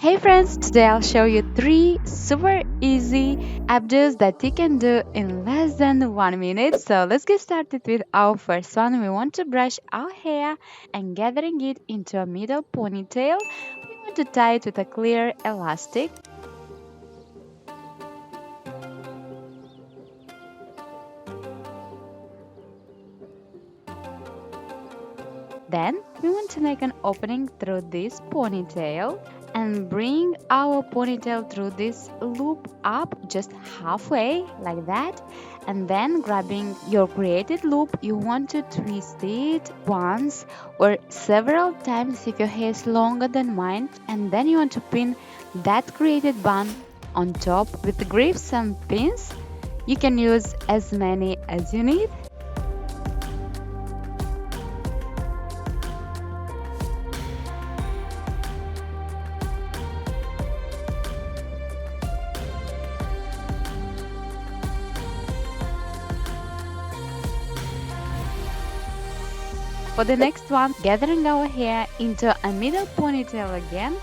Hey friends, today I'll show you 3 super easy updos that you can do in less than 1 minute. So let's get started with our first one. We want to brush our hair and gathering it into a middle ponytail. We want to tie it with a clear elastic. Then we want to make an opening through this ponytail and bring our ponytail through this loop up just halfway like that, and then grabbing your created loop you want to twist it once or several times if your hair is longer than mine, and then you want to pin that created bun on top with grips and pins. You can use as many as you need. For the next one, gathering our hair into a middle ponytail again,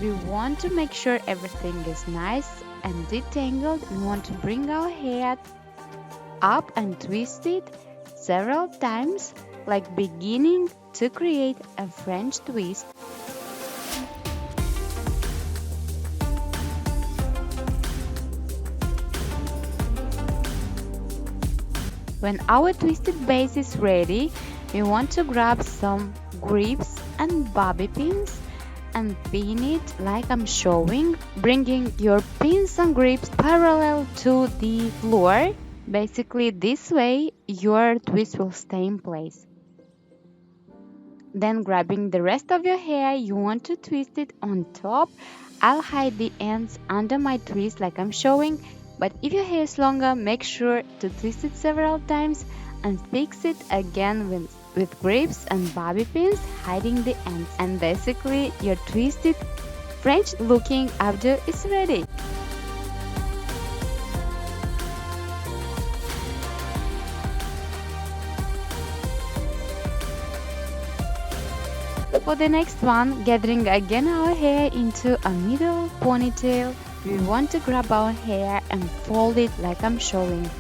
we want to make sure everything is nice and detangled. We want to bring our hair up and twist it several times, like beginning to create a French twist. When our twisted base is ready, we want to grab some grips and bobby pins and pin it like I'm showing, bringing your pins and grips parallel to the floor. Basically this way your twist will stay in place. Then grabbing the rest of your hair, you want to twist it on top. I'll hide the ends under my twist like I'm showing, but if your hair is longer, make sure to twist it several times and fix it again with grips and bobby pins, hiding the ends. And basically your twisted French looking updo is ready. For the next one, gathering again our hair into a middle ponytail, we want to grab our hair and fold it like I'm showing.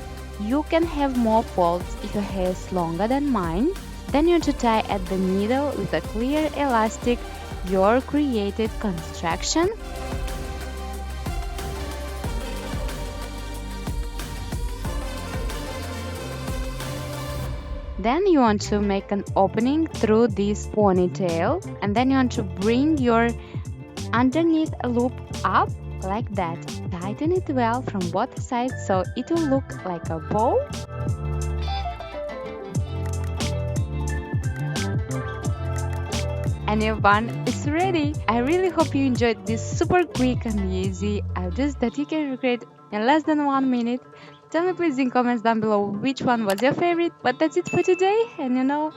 You can have more folds if your hair is longer than mine. Then you want to tie at the middle with a clear elastic your created construction. Then you want to make an opening through this ponytail, and then you want to bring your underneath loop up like that. Tighten it well from both sides so it will look like a bow. And your bun is ready. I really hope you enjoyed this super quick and easy updos that you can recreate in less than 1 minute. Tell me please in comments down below which one was your favorite. But that's it for today, and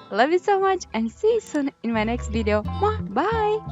love you so much and see you soon in my next video. Bye!